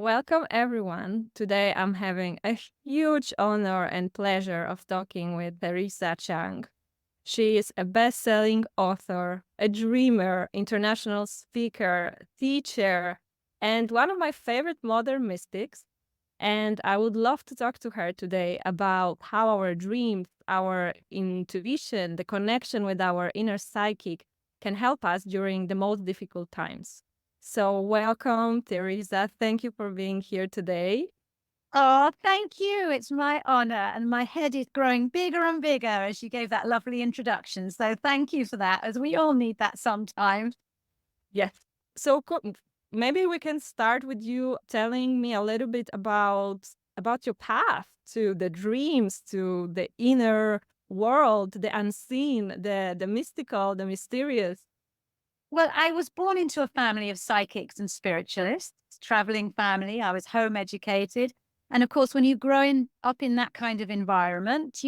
Welcome, everyone. Today, I'm having a huge honor and pleasure of talking with Teresa Chiang. She is a best-selling author, a dreamer, international speaker, teacher, and one of my favorite modern mystics. And I would love to talk to her today about how our dreams, our intuition, the connection with our inner psychic can help us during the most difficult times. So, welcome, Teresa. Thank you for being here today. Oh, thank you. It's my honor. And my head is growing bigger and bigger as you gave that lovely introduction. So thank you for that, as we all need that sometimes. Yes. So, maybe we can start with you telling me a little bit about your path to the dreams, to the inner world, the unseen, the mystical, the mysterious. Well, I was born into a family of psychics and spiritualists, traveling family. I was home educated. And of course, when you up in that kind of environment,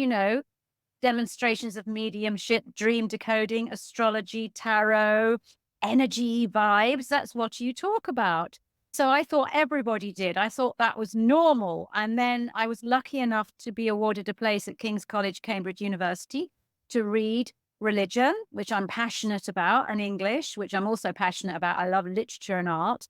demonstrations of mediumship, dream decoding, astrology, tarot, energy vibes. That's what you talk about. So I thought everybody did. I thought that was normal. And then I was lucky enough to be awarded a place at King's College, Cambridge University to read religion, which I'm passionate about, and English, which I'm also passionate about. I love literature and art.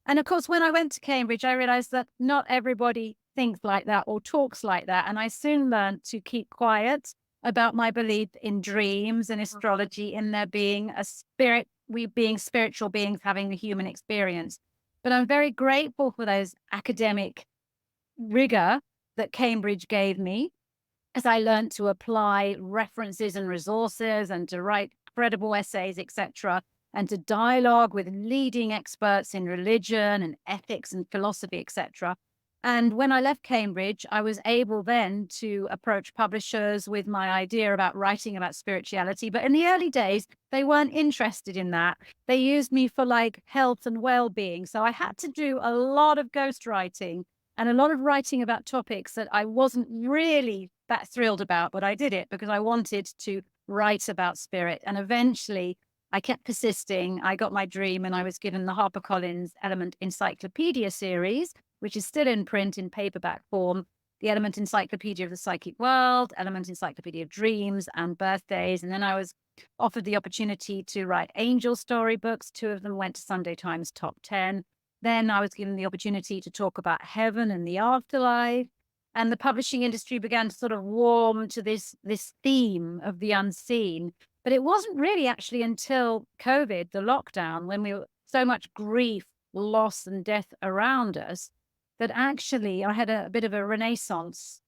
And of course, when I went to Cambridge, I realized that not everybody thinks like that or talks like that. And I soon learned to keep quiet about my belief in dreams and astrology, in there being a spirit, we being spiritual beings having a human experience. But I'm very grateful for those academic rigor that Cambridge gave me as I learned to apply references and resources and to write credible essays, etc., and to dialogue with leading experts in religion and ethics and philosophy, etc. And when I left Cambridge, I was able then to approach publishers with my idea about writing about spirituality. But in the early days, they weren't interested in that. They used me for like health and well-being. So I had to do a lot of ghostwriting and a lot of writing about topics that I wasn't really that thrilled about, but I did it because I wanted to write about spirit. And eventually I kept persisting. I got my dream and I was given the HarperCollins Element Encyclopedia series, which is still in print in paperback form. The Element Encyclopedia of the Psychic World, Element Encyclopedia of Dreams and Birthdays. And then I was offered the opportunity to write angel storybooks. Two of them went to Sunday Times Top 10. Then I was given the opportunity to talk about heaven and the afterlife. And the publishing industry began to sort of warm to this theme of the unseen. But it wasn't really actually until COVID, the lockdown, when we were so much grief, loss, and death around us, that actually I had a bit of a renaissance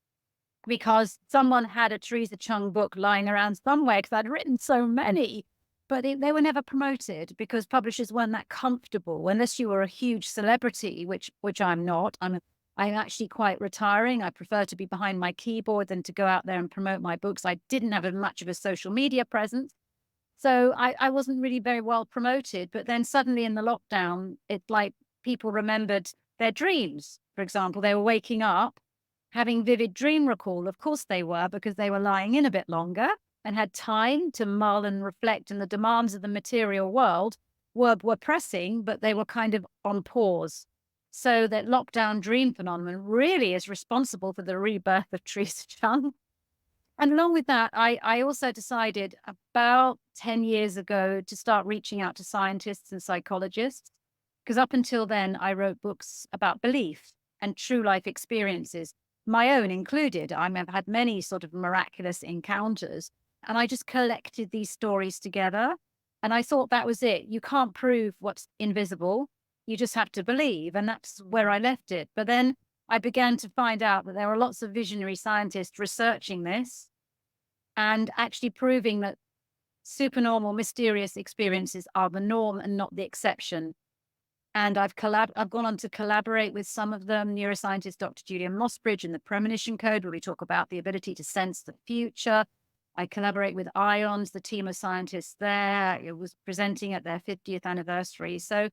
because someone had a Teresa Chiang book lying around somewhere because I'd written so many, but they were never promoted because publishers weren't that comfortable unless you were a huge celebrity, which I'm not. I'm actually quite retiring. I prefer to be behind my keyboard than to go out there and promote my books. I didn't have much of a social media presence. So I wasn't really very well promoted. But then suddenly in the lockdown, it's like people remembered their dreams. For example, they were waking up, having vivid dream recall. Of course they were, because they were lying in a bit longer and had time to mull and reflect. And the demands of the material world were pressing, but they were kind of on pause. So that lockdown dream phenomenon really is responsible for the rebirth of Teresa Chiang. And along with that, I also decided about 10 years ago to start reaching out to scientists and psychologists, because up until then, I wrote books about belief and true life experiences, my own included. I've had many sort of miraculous encounters, and I just collected these stories together. And I thought that was it. You can't prove what's invisible. You just have to believe. And that's where I left it. But then I began to find out that there were lots of visionary scientists researching this and actually proving that supernormal, mysterious experiences are the norm and not the exception. And I've gone on to collaborate with some of them, neuroscientist Dr. Julian Mossbridge in the Premonition Code, where we talk about the ability to sense the future. I collaborate with IONS, the team of scientists there. It was presenting at their 50th anniversary. So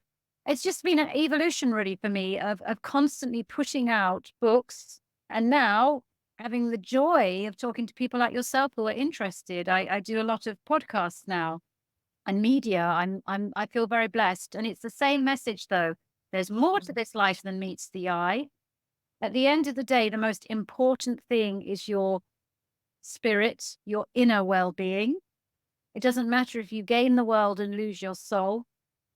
it's just been an evolution really for me of constantly putting out books and now having the joy of talking to people like yourself who are interested. I do a lot of podcasts now and media. I feel very blessed. And it's the same message though. There's more to this life than meets the eye. At the end of the day, the most important thing is your spirit, your inner well-being. It doesn't matter if you gain the world and lose your soul.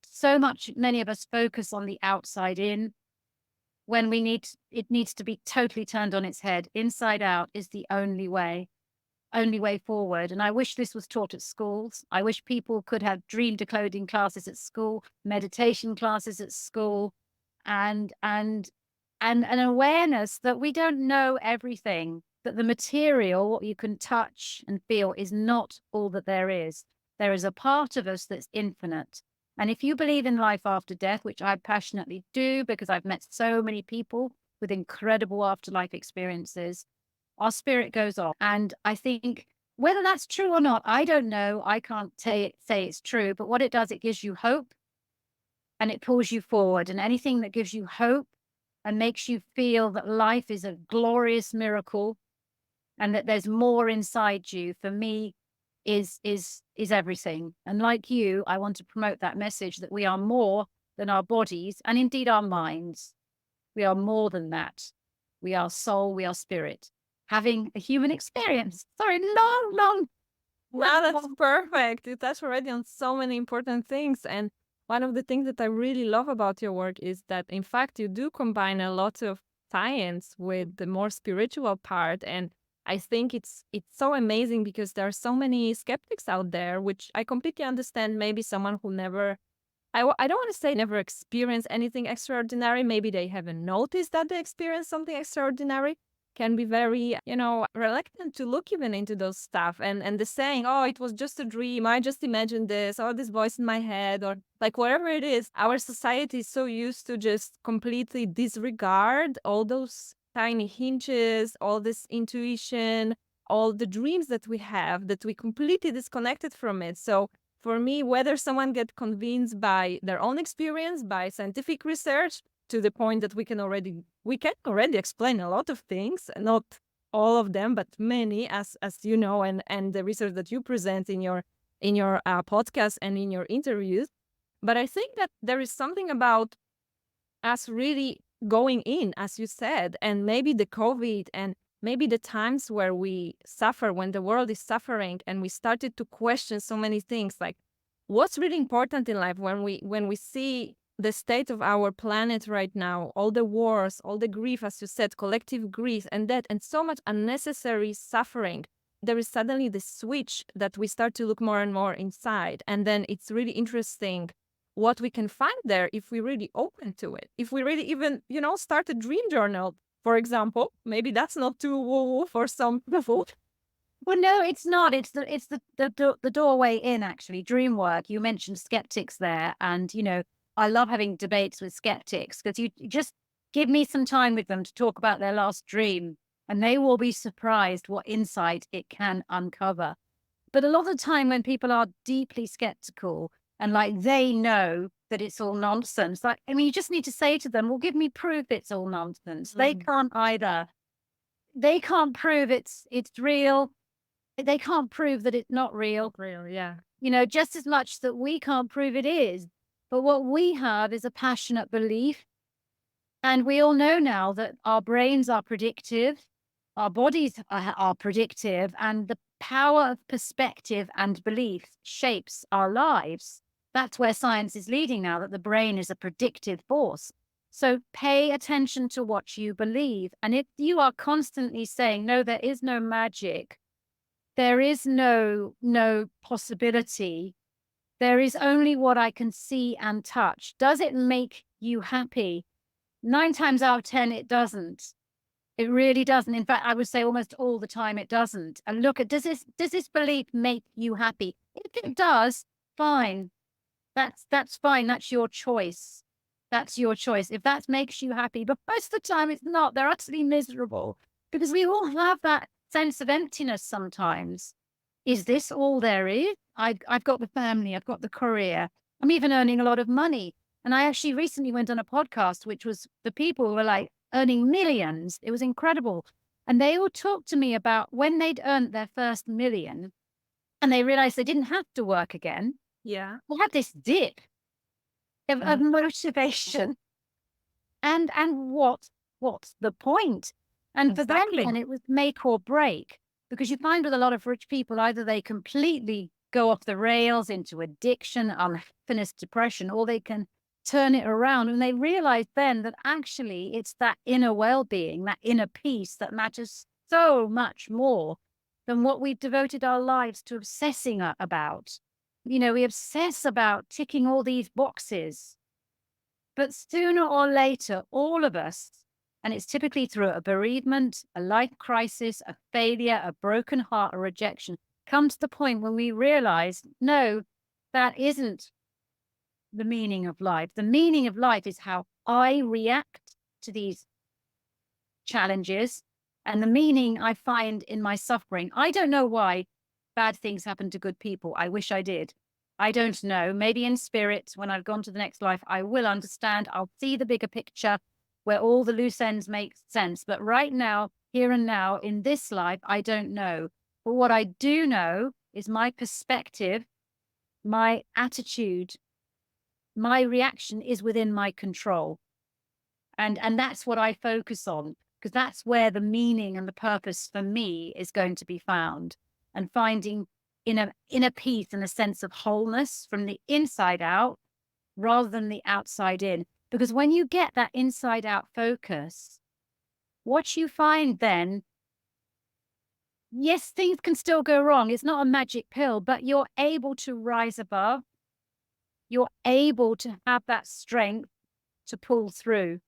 So much, many of us focus on the outside in when it needs to be totally turned on its head. Inside out is the only way forward. And I wish this was taught at schools. I wish people could have dream decoding classes at school, meditation classes at school, and an awareness that we don't know everything, that the material, what you can touch and feel, is not all that there is. There is a part of us that's infinite. And if you believe in life after death, which I passionately do because I've met so many people with incredible afterlife experiences, our spirit goes off. And I think whether that's true or not, I don't know. I can't say it's true, but what it does, it gives you hope and it pulls you forward. And anything that gives you hope and makes you feel that life is a glorious miracle and that there's more inside you, for me, is everything. And like you, I want to promote that message that we are more than our bodies and indeed our minds. We are more than that. We are soul, we are spirit, having a human experience. Sorry, long. Wow, that's perfect. You touch already on so many important things. And one of the things that I really love about your work is that, in fact, you do combine a lot of science with the more spiritual part. And I think it's so amazing because there are so many skeptics out there, which I completely understand. Maybe someone who never, I don't want to say never experienced anything extraordinary. Maybe they haven't noticed that they experienced something extraordinary, can be very, reluctant to look even into those stuff. And the saying, oh, it was just a dream. I just imagined this, or this voice in my head, or like whatever it is. Our society is so used to just completely disregard all those tiny hinges, all this intuition, all the dreams that we have, that we completely disconnected from it. So for me, whether someone get convinced by their own experience, by scientific research, to the point that we can already explain a lot of things, not all of them, but many, as you know, and the research that you present in your podcast and in your interviews. But I think that there is something about us really going in, as you said, and maybe the COVID and maybe the times where we suffer, when the world is suffering, and we started to question so many things, like what's really important in life, when we see the state of our planet right now, all the wars, all the grief, as you said, collective grief and death, and so much unnecessary suffering. There is suddenly the switch that we start to look more and more inside. And then it's really interesting what we can find there if we really open to it. If we really even, start a dream journal, for example. Maybe that's not too woo-woo for some people. Well, no, it's not. It's the doorway in, actually. Dreamwork. You mentioned skeptics there. And, I love having debates with skeptics because you just give me some time with them to talk about their last dream and they will be surprised what insight it can uncover. But a lot of the time when people are deeply skeptical and like they know that it's all nonsense, you just need to say to them, well, give me proof it's all nonsense. They can't either. They can't prove it's real. They can't prove that it's not real. Real, yeah. Just as much that we can't prove it is. But what we have is a passionate belief. And we all know now that our brains are predictive, our bodies are predictive, and the power of perspective and belief shapes our lives. That's where science is leading now, that the brain is a predictive force. So pay attention to what you believe. And if you are constantly saying, no, there is no magic, there is no possibility, there is only what I can see and touch. Does it make you happy? 9 times out of 10, it doesn't. It really doesn't. In fact, I would say almost all the time it doesn't. And look at, does this belief make you happy? If it does, fine. That's fine. That's your choice. That's your choice. If that makes you happy, but most of the time it's not. They're utterly miserable because we all have that sense of emptiness sometimes. Is this all there is? I've got the family, I've got the career, I'm even earning a lot of money. And I actually recently went on a podcast, which was the people were like earning millions. It was incredible. And they all talked to me about when they'd earned their first million and they realized they didn't have to work again. Yeah. They had this dip of motivation. And what's the point? And for them, Exactly. then it was make or break, because you find with a lot of rich people, either they completely go off the rails into addiction, unhappiness, depression, or they can turn it around. And they realize then that actually it's that inner well-being, that inner peace that matters so much more than what we've devoted our lives to obsessing about. We obsess about ticking all these boxes, but sooner or later, all of us, and it's typically through a bereavement, a life crisis, a failure, a broken heart, a rejection, come to the point when we realize, no, that isn't the meaning of life. The meaning of life is how I react to these challenges and the meaning I find in my suffering. I don't know why bad things happen to good people. I wish I did. I don't know. Maybe in spirit, when I've gone to the next life, I will understand. I'll see the bigger picture where all the loose ends make sense. But right now, here and now, in this life, I don't know. But what I do know is my perspective, my attitude, my reaction is within my control. And that's what I focus on, because that's where the meaning and the purpose for me is going to be found, and finding inner peace and a sense of wholeness from the inside out rather than the outside in. Because when you get that inside out focus, what you find then, yes, things can still go wrong. It's not a magic pill, but you're able to rise above. You're able to have that strength to pull through.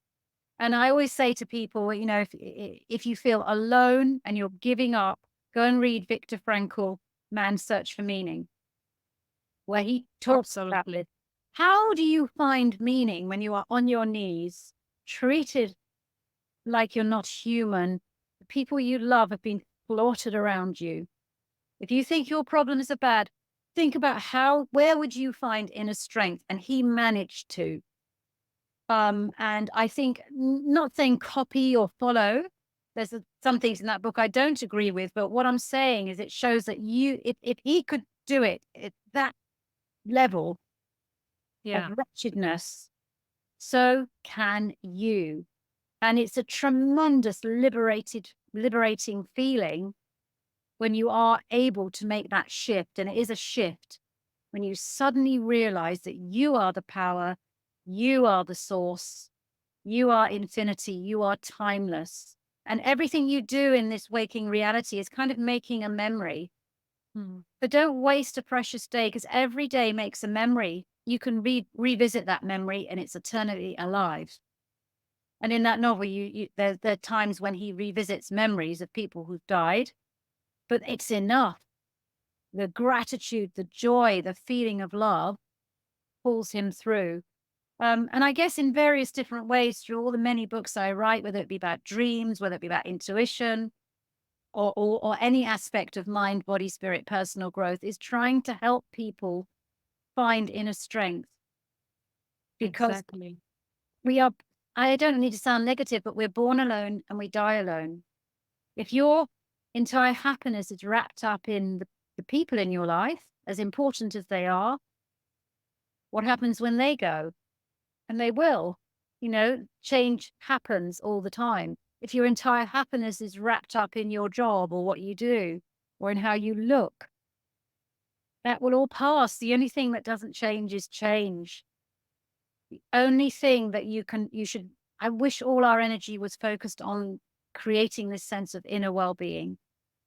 And I always say to people, if you feel alone and you're giving up, go and read Viktor Frankl, Man's Search for Meaning, where he talks about Absolutely. it. How do you find meaning when you are on your knees, treated like you're not human? The people you love have been slaughtered around you. If you think your problems are bad, think about where would you find inner strength? And he managed to. And I think, not saying copy or follow, there's some things in that book I don't agree with, but what I'm saying is it shows that if he could do it at that level Yeah. of wretchedness, so can you. And it's a tremendous liberating feeling when you are able to make that shift. And it is a shift when you suddenly realize that you are the power, you are the source, you are infinity, you are timeless. And everything you do in this waking reality is kind of making a memory. Mm. But don't waste a precious day, because every day makes a memory. You can revisit that memory and it's eternally alive. And in that novel, there are times when he revisits memories of people who've died, but it's enough. The gratitude, the joy, the feeling of love pulls him through. And I guess in various different ways through all the many books I write, whether it be about dreams, whether it be about intuition, or any aspect of mind, body, spirit, personal growth, is trying to help people find inner strength. Because Exactly. we are, I don't need to sound negative, but we're born alone and we die alone. If your entire happiness is wrapped up in the people in your life, as important as they are, what happens when they go? And they will. Change happens all the time. If your entire happiness is wrapped up in your job or what you do or in how you look, that will all pass. The only thing that doesn't change is change. The only thing that I wish all our energy was focused on creating this sense of inner well-being,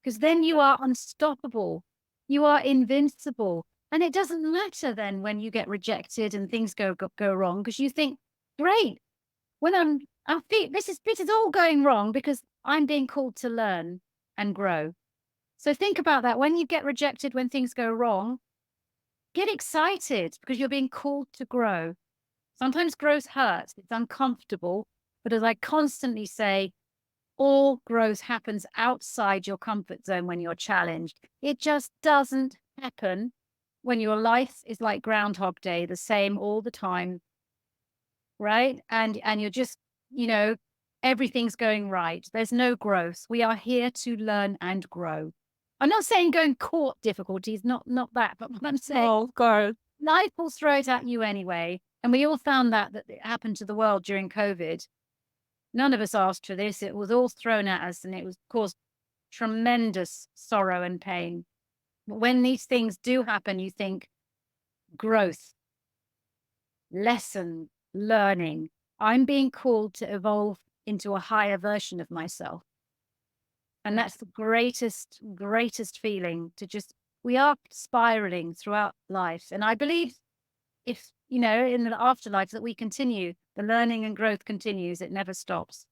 because then you are unstoppable. You are invincible. And it doesn't matter then when you get rejected and things go wrong, because you think, great, when this is all going wrong because I'm being called to learn and grow. So think about that. When you get rejected, when things go wrong, get excited because you're being called to grow. Sometimes growth hurts. It's uncomfortable. But as I constantly say, all growth happens outside your comfort zone when you're challenged. It just doesn't happen when your life is like Groundhog Day, the same all the time, right? And you're just, everything's going right. There's no growth. We are here to learn and grow. I'm not saying go and court difficulties, not that, but what I'm saying, Oh, of course. life will throw it at you anyway. And we all found that it happened to the world during COVID. None of us asked for this. It was all thrown at us, and it was caused tremendous sorrow and pain. But when these things do happen, you think growth, lesson, learning. I'm being called to evolve into a higher version of myself. And that's the greatest feeling to just, we are spiraling throughout life. And I believe if, you know, in the afterlife that we continue, the learning and growth continues, it never stops.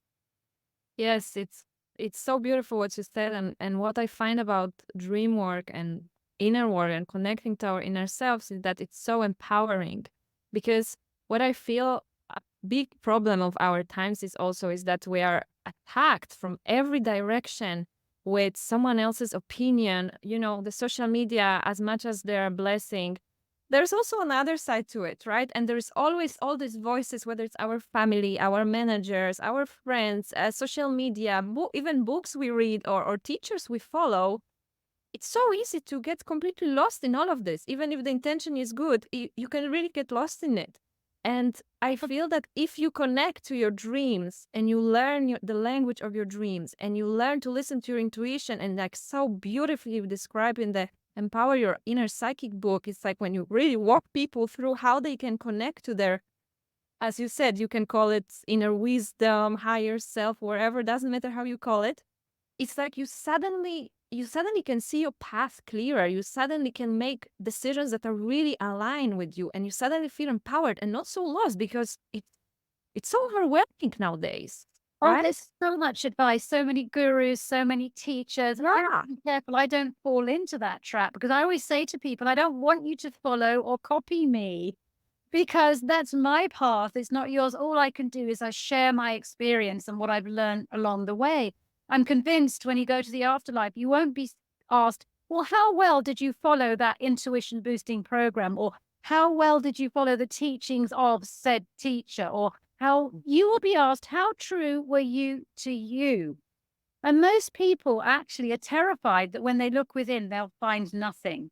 Yes, it's so beautiful what you said, and what I find about dream work and inner work and connecting to our inner selves is that it's so empowering. Because what I feel a big problem of our times is that we are attacked from every direction with someone else's opinion. You know, the social media, as much as they're a blessing, there's also another side to it, right? And there's always all these voices, whether it's our family, our managers, our friends, social media, even books we read, or teachers we follow. It's so easy to get completely lost in all of this. Even if the intention is good, you can really get lost in it. And I feel that if you connect to your dreams and you learn the language of your dreams, and you learn to listen to your intuition, and like so beautifully you describe in the Empower Your Inner Psychic book, it's like when you really walk people through how they can connect to their, as you said, you can call it inner wisdom, higher self, wherever, doesn't matter how you call it. It's like you suddenly can see your path clearer. You suddenly can make decisions that are really aligned with you, and you suddenly feel empowered and not so lost, because it's so overwhelming nowadays, Oh, right? there's so much advice, so many gurus, so many teachers. I Yeah. have to be careful I don't fall into that trap, because I always say to people, I don't want you to follow or copy me, because that's my path. It's not yours. All I can do is I share my experience and what I've learned along the way. I'm convinced when you go to the afterlife, you won't be asked, well, how well did you follow that intuition boosting program? Or how well did you follow the teachings of said teacher? Or how you will be asked, how true were you to you? And most people actually are terrified that when they look within, they'll find nothing,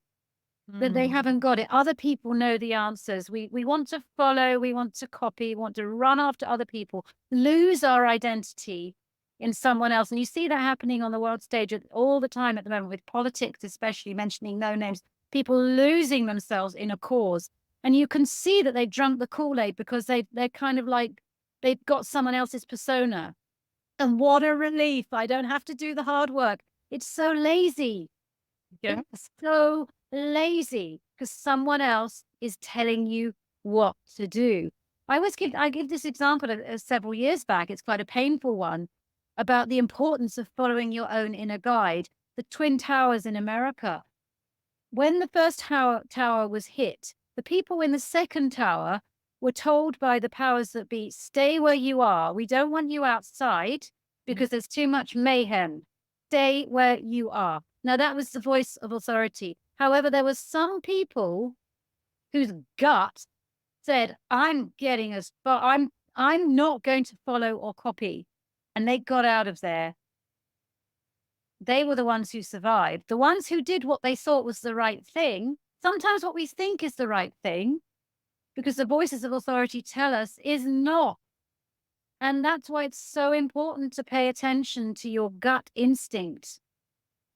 that they Mm. haven't got it. Other people know the answers. We want to follow, we want to copy, want to run after other people, lose our identity in someone else. And you see that happening on the world stage all the time at the moment, with politics, especially, mentioning no names, people losing themselves in a cause. And you can see that they've drunk the Kool-Aid, because they're kind of like, they've got someone else's persona. And what a relief. I don't have to do the hard work. It's so lazy. Yeah. It's so lazy, because someone else is telling you what to do. I give this example several years back. It's quite a painful one, about the importance of following your own inner guide. The Twin Towers in America. When the first tower was hit, the people in the second tower were told by the powers that be, stay where you are. We don't want you outside, because there's too much mayhem. Stay where you are. Now, that was the voice of authority. However, there were some people whose gut said, I'm getting as far, I'm not going to follow or copy. And they got out of there. They were the ones who survived. The ones who did what they thought was the right thing, sometimes what we think is the right thing, because the voices of authority tell us, is not. And that's why it's so important to pay attention to your gut instinct.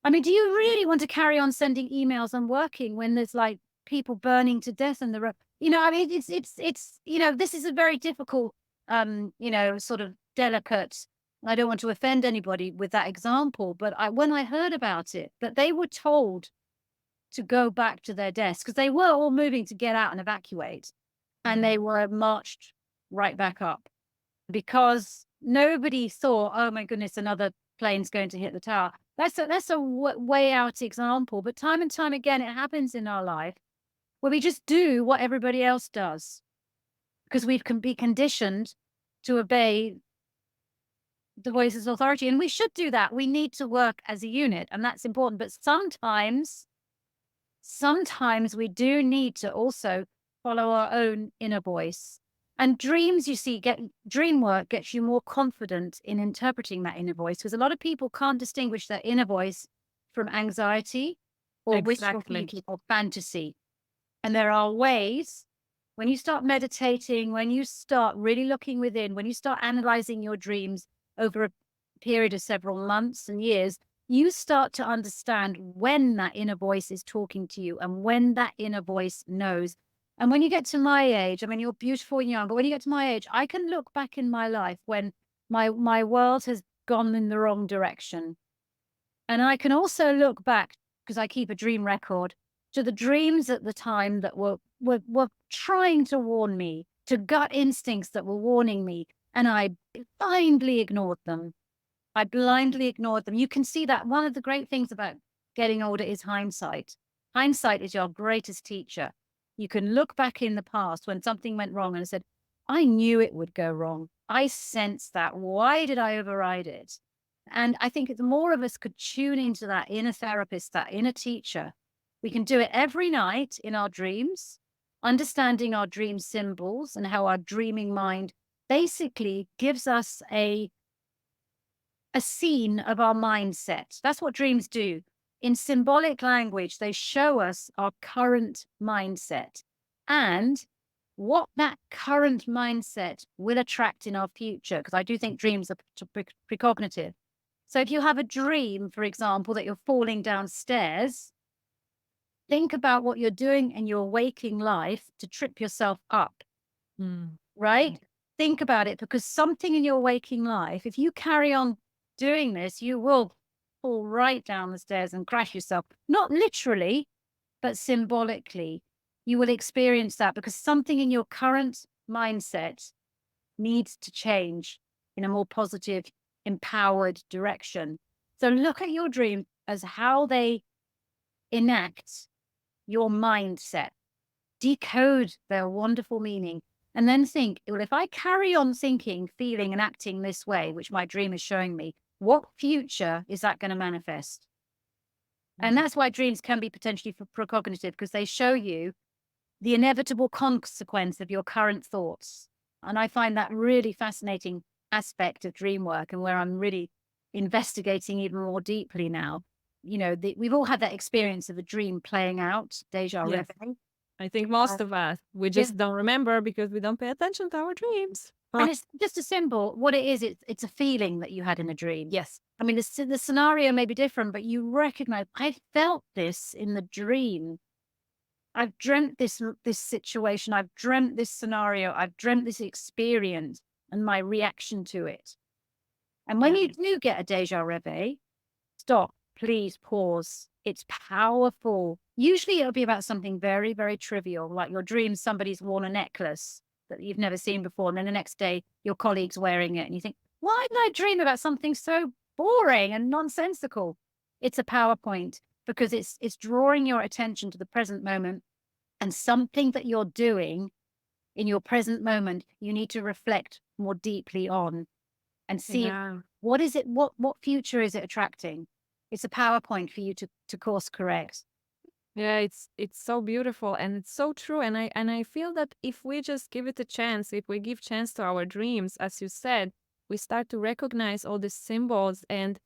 I mean, do you really want to carry on sending emails and working when there's like people burning to death in the road? You know, I mean, it's, you know, this is a very difficult, you know, sort of delicate. I don't want to offend anybody with that example, but when I heard about it, that they were told to go back to their desks, because they were all moving to get out and evacuate, and they were marched right back up, because nobody thought, oh my goodness, another plane's going to hit the tower. That's a way out example, but time and time again, it happens in our life where we just do what everybody else does, because we can be conditioned to obey the voices of authority. And we should do that. We need to work as a unit, and that's important. But sometimes we do need to also follow our own inner voice. And dreams, you see, dream work gets you more confident in interpreting that inner voice, because a lot of people can't distinguish their inner voice from anxiety or wishful Exactly. thinking or fantasy. And there are ways when you start meditating, when you start really looking within, when you start analyzing your dreams over a period of several months and years, you start to understand when that inner voice is talking to you and when that inner voice knows. And when you get to my age, I mean, you're beautiful and young, but when you get to my age, I can look back in my life when my world has gone in the wrong direction. And I can also look back, because I keep a dream record, to the dreams at the time that were trying to warn me, to gut instincts that were warning me, and I blindly ignored them. I blindly ignored them. You can see that one of the great things about getting older is hindsight. Hindsight is your greatest teacher. You can look back in the past when something went wrong and said, I knew it would go wrong. I sensed that. Why did I override it? And I think the more of us could tune into that inner therapist, that inner teacher, we can do it every night in our dreams, understanding our dream symbols and how our dreaming mind basically gives us a scene of our mindset. That's what dreams do. In symbolic language, they show us our current mindset and what that current mindset will attract in our future. Because I do think dreams are precognitive. So if you have a dream, for example, that you're falling downstairs, think about what you're doing in your waking life to trip yourself up, right? Think about it, because something in your waking life, if you carry on doing this, you will fall right down the stairs and crash yourself. Not literally, but symbolically. You will experience that because something in your current mindset needs to change in a more positive, empowered direction. So look at your dreams as how they enact your mindset, decode their wonderful meaning, and then think, well, if I carry on thinking, feeling, and acting this way, which my dream is showing me, what future is that going to manifest? And that's why dreams can be potentially precognitive, because they show you the inevitable consequence of your current thoughts. And I find that really fascinating aspect of dream work, and where I'm really investigating even more deeply now. You know, we've all had that experience of a dream playing out, déjà Yes. vu. I think most of us, we just don't remember because we don't pay attention to our dreams. And it's just a symbol. What it is, it's a feeling that you had in a dream. Yes. I mean, the scenario may be different, but you recognize, I felt this in the dream. I've dreamt this situation. I've dreamt this scenario. I've dreamt this experience and my reaction to it. And when you do get a déjà vu, stop, please pause. It's powerful. Usually it'll be about something very, very trivial, like your dream somebody's worn a necklace that you've never seen before. And then the next day your colleague's wearing it and you think, why did I dream about something so boring and nonsensical? It's a PowerPoint, because it's drawing your attention to the present moment, and something that you're doing in your present moment, you need to reflect more deeply on and see what is it, what future is it attracting? It's a PowerPoint for you to course correct. Yeah, it's so beautiful and it's so true. And I feel that if we just give it a chance, if we give chance to our dreams, as you said, we start to recognize all these symbols, and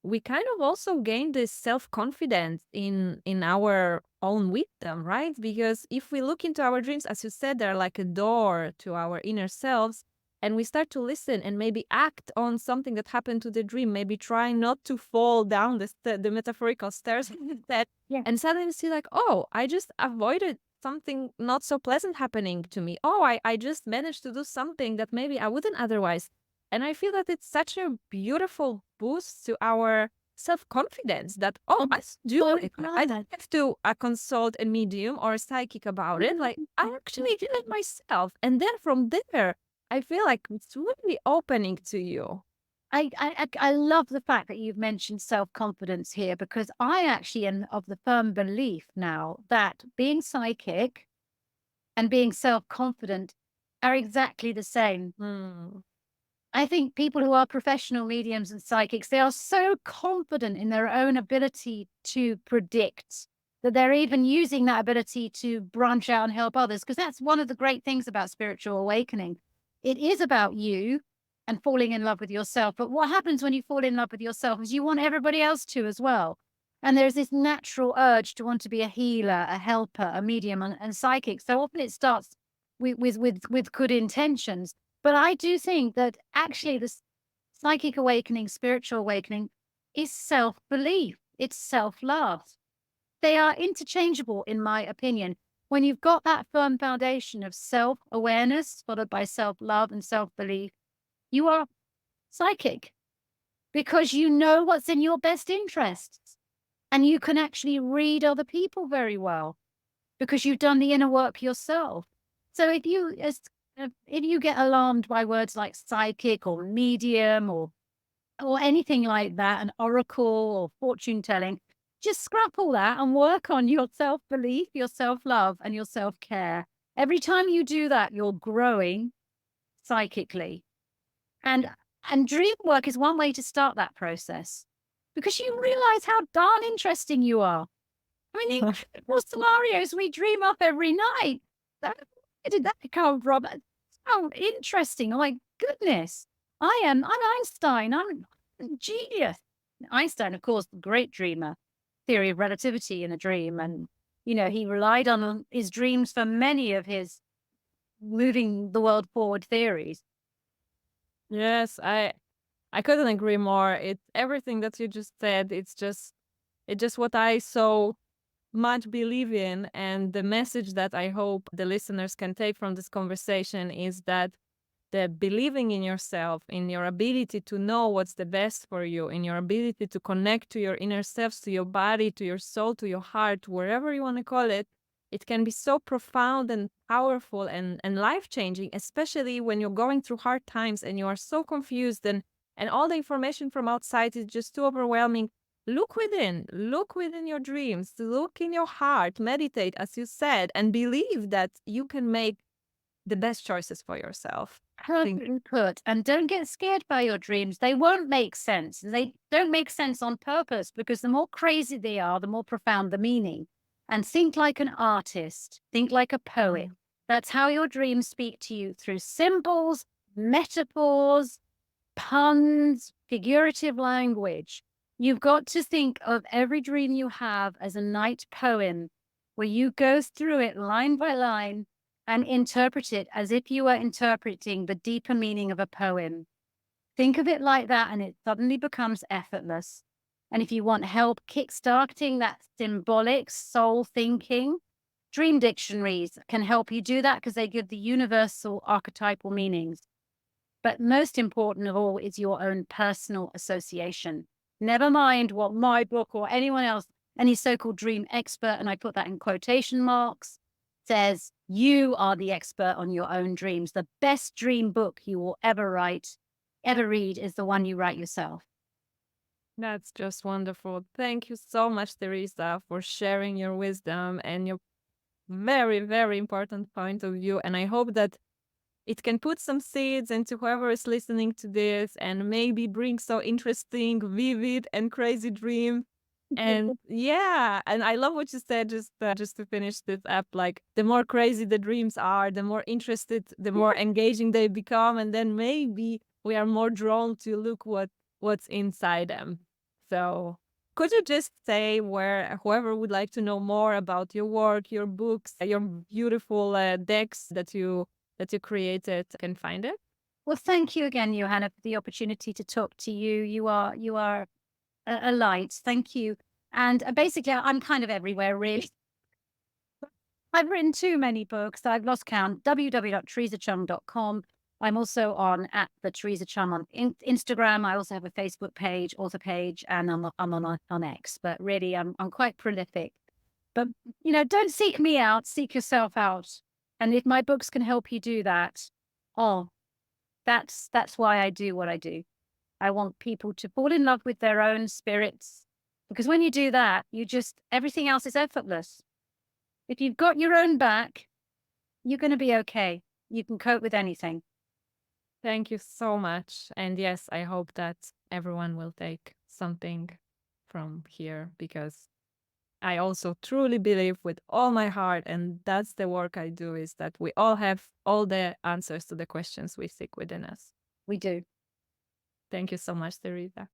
we kind of also gain this self-confidence in our own wisdom, right? Because if we look into our dreams, as you said, they're like a door to our inner selves, and we start to listen and maybe act on something that happened to the dream, maybe try not to fall down the metaphorical stairs that, and suddenly see like, oh, I just avoided something not so pleasant happening to me. Oh, I just managed to do something that maybe I wouldn't otherwise. And I feel that it's such a beautiful boost to our self-confidence that, oh, I do it. I don't have to consult a medium or a psychic about it. Like, I actually did it myself. And then from there, I feel like it's really opening to you. I love the fact that you've mentioned self-confidence here, because I actually am of the firm belief now that being psychic and being self-confident are exactly the same. I think people who are professional mediums and psychics, they are so confident in their own ability to predict that they're even using that ability to branch out and help others. Because that's one of the great things about spiritual awakening. It is about you and falling in love with yourself. But what happens when you fall in love with yourself is you want everybody else to as well. And there's this natural urge to want to be a healer, a helper, a medium, and psychic. So often it starts with good intentions. But I do think that actually the psychic awakening, spiritual awakening is self-belief. It's self-love. They are interchangeable, in my opinion. When you've got that firm foundation of self-awareness followed by self-love and self-belief, you are psychic because you know what's in your best interests and you can actually read other people very well because you've done the inner work yourself. So if you get alarmed by words like psychic or medium or anything like that, an oracle or fortune telling, just scrap all that and work on your self-belief, your self-love, and your self-care. Every time you do that, you're growing psychically. And dream work is one way to start that process because you realize how darn interesting you are. I mean, the scenarios we dream up every night. Where did that come from? So interesting. Oh my goodness. I'm Einstein. I'm a genius. Einstein, of course, the great dreamer, theory of relativity in a dream. And, he relied on his dreams for many of his moving the world forward theories. Yes, I couldn't agree more. It's everything that you just said. It's just what I so much believe in, and the message that I hope the listeners can take from this conversation is that the believing in yourself, in your ability to know what's the best for you, in your ability to connect to your inner selves, to your body, to your soul, to your heart, wherever you want to call it, it can be so profound and powerful and life-changing, especially when you're going through hard times and you are so confused and all the information from outside is just too overwhelming. Look within your dreams, look in your heart, meditate, as you said, and believe that you can make the best choices for yourself. Perfectly put. And don't get scared by your dreams. They won't make sense. They don't make sense on purpose because the more crazy they are, the more profound the meaning. And think like an artist, think like a poet. That's how your dreams speak to you through symbols, metaphors, puns, figurative language. You've got to think of every dream you have as a night poem where you go through it line by line and interpret it as if you were interpreting the deeper meaning of a poem. Think of it like that, and it suddenly becomes effortless. And if you want help kickstarting that symbolic soul thinking, dream dictionaries can help you do that because they give the universal archetypal meanings. But most important of all is your own personal association. Never mind what my book or anyone else, any so-called dream expert, and I put that in quotation marks, says you are the expert on your own dreams. The best dream book you will ever read is the one you write yourself. That's just wonderful. Thank you so much, Teresa, for sharing your wisdom and your very, very important point of view. And I hope that it can put some seeds into whoever is listening to this and maybe bring so interesting, vivid, and crazy dream. And yeah, and I love what you said just to finish this up. Like the more crazy the dreams are, the more interested, the more engaging they become, and then maybe we are more drawn to look what's inside them. So could you just say where whoever would like to know more about your work, your books, your beautiful decks that you created can find it? Well, thank you again, Joanna, for the opportunity to talk to you. You are a light. Thank you. And basically, I'm kind of everywhere, really. I've written too many books. I've lost count. www.teresachiang.com. I'm also on at the Teresa Chiang on Instagram. I also have a Facebook page, author page, and I'm on X. But really, I'm quite prolific. But don't seek me out. Seek yourself out. And if my books can help you do that, oh, that's why I do what I do. I want people to fall in love with their own spirits, because when you do that, everything else is effortless. If you've got your own back, you're going to be okay. You can cope with anything. Thank you so much. And yes, I hope that everyone will take something from here because I also truly believe with all my heart, and that's the work I do, is that we all have all the answers to the questions we seek within us. We do. Thank you so much, Teresa.